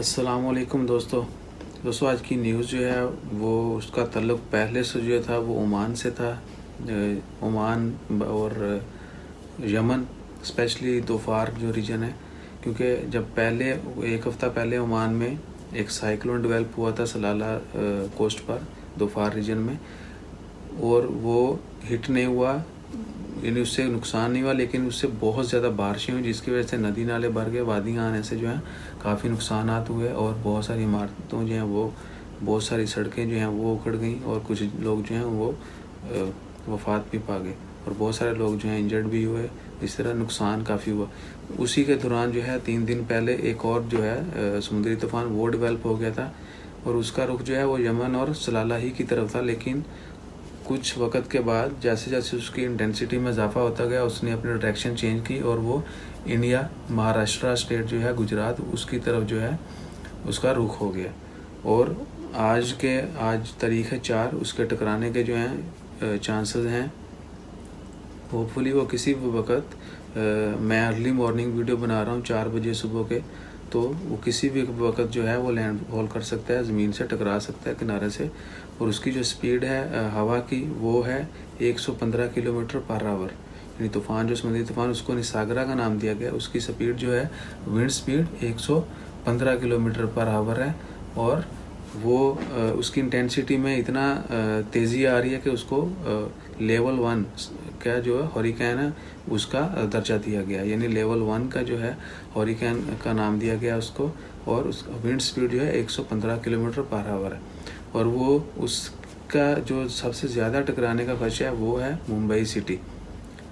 अस्सलामुअलैकुम दोस्तों आज की न्यूज़ जो है वो उसका तल्लुक़ पहले से जो था वो ओमान से था। ओमान और यमन, स्पेशली दोफार जो रीजन है, क्योंकि जब पहले एक हफ़्ता पहले ओमान में एक साइक्लोन डेवलप हुआ था सलाला कोस्ट पर दोफार रीजन में, और वो हिट नहीं हुआ, यानी उससे नुकसान नहीं हुआ, लेकिन उससे बहुत ज़्यादा बारिशें हुई जिसकी वजह से नदी नाले भर गए, वादियाँ आने से जो है काफ़ी नुकसानात हुए और बहुत सारी इमारतों जो हैं वो, बहुत सारी सड़कें जो हैं वो उखड़ गई और कुछ लोग जो हैं वो वफ़ात भी पा गए और बहुत सारे लोग जो हैं इंजर्ड भी हुए। इस तरह नुकसान काफ़ी हुआ। उसी के दौरान जो है 3 दिन पहले एक और जो है समुद्री तूफ़ान वो डेवलप हो गया था और उसका रुख जो है वो यमन और सलाला ही की तरफ था, लेकिन कुछ वक़्त के बाद जैसे जैसे उसकी इंटेंसिटी में इजाफा होता गया उसने अपनी डायरेक्शन चेंज की और वो इंडिया, महाराष्ट्र स्टेट जो है, गुजरात, उसकी तरफ जो है उसका रुख हो गया। और आज तारीख़ है 4, उसके टकराने के जो हैं चांसेस हैं। होपफुली वो किसी भी वक़्त, मैं अर्ली मॉर्निंग वीडियो बना रहा हूँ 4 बजे सुबह के, तो वो किसी भी वक्त जो है वो लैंड फॉल कर सकता है, ज़मीन से टकरा सकता है किनारे से। और उसकी जो स्पीड है हवा की वो है 115 किलोमीटर पर आवर, यानी तूफ़ान जो समुद्री तूफ़ान उसको निसागरा का नाम दिया गया। उसकी स्पीड जो है wind speed 115 kilometre per hour है और वो उसकी इंटेंसिटी में इतना तेज़ी आ रही है कि उसको लेवल 1 का जो है हरिकेन है उसका दर्जा दिया गया, यानी लेवल 1 का जो है हरिकेन का नाम दिया गया उसको। और उसका विंड स्पीड जो है 115 किलोमीटर पर आवर है और वो उसका जो सबसे ज़्यादा टकराने का खदशा है वो है मुंबई सिटी।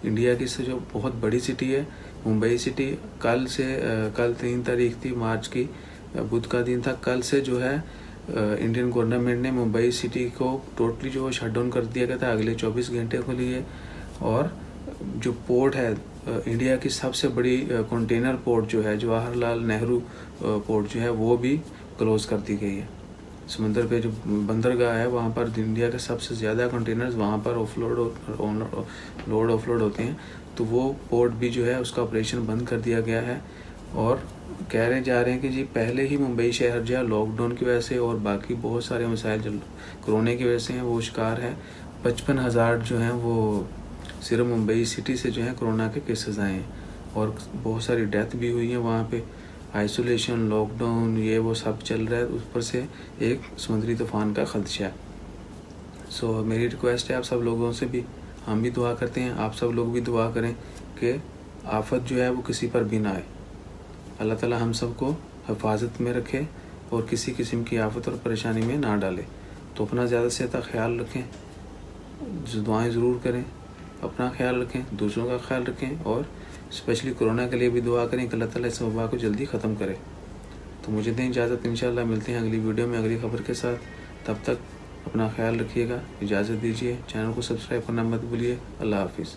इंडिया की से जो बहुत बड़ी सिटी है मुंबई सिटी, कल 3 तारीख थी मार्च की, बुध का दिन था। कल से जो है इंडियन गवर्नमेंट ने मुंबई सिटी को टोटली जो शट डाउन कर दिया गया था अगले 24 घंटे के लिए। और जो पोर्ट है इंडिया की सबसे बड़ी कंटेनर पोर्ट जो है जवाहरलाल नेहरू पोर्ट जो है वो भी क्लोज कर दी गई है। समंदर पे जो बंदरगाह है वहाँ पर इंडिया के सबसे ज़्यादा कंटेनर्स वहाँ पर लोड ऑफलोड होते हैं, तो वो पोर्ट भी जो है उसका ऑपरेशन बंद कर दिया गया है। और कह जा रहे हैं कि जी पहले ही मुंबई शहर जो है लॉकडाउन की वजह से और बाकी बहुत सारे मसाइल जो कोरोना की वजह से हैं वो शिकार है। 55,000 जो हैं वो सिर्फ मुंबई सिटी से जो है कोरोना के केसेस आए हैं और बहुत सारी डेथ भी हुई है वहाँ पे। आइसोलेशन, लॉकडाउन, ये वो सब चल रहा है, ऊपर से एक समुद्री तूफ़ान का खदशा है। सो मेरी रिक्वेस्ट है आप सब लोगों से भी, हम भी दुआ करते हैं, आप सब लोग भी दुआ करें कि आफत जो है वो किसी पर भी ना आए। अल्लाह ताला हम सबको हिफाजत में रखे और किसी किस्म की आफत और परेशानी में ना डाले। तो अपना ज़्यादा से ज़्यादा ख्याल रखें, दुआएं ज़रूर करें, अपना ख्याल रखें, दूसरों का ख्याल रखें और स्पेशली कोरोना के लिए भी दुआ करें कि अल्लाह ताला इस वबा को जल्दी ख़त्म करे। तो मुझे दें इजाज़त, इंशाल्लाह मिलते हैं अगली वीडियो में अगली खबर के साथ। तब तक अपना ख्याल रखिएगा, इजाज़त दीजिए, चैनल को सब्सक्राइब करना मत भूलिए। अल्लाह हाफिज़।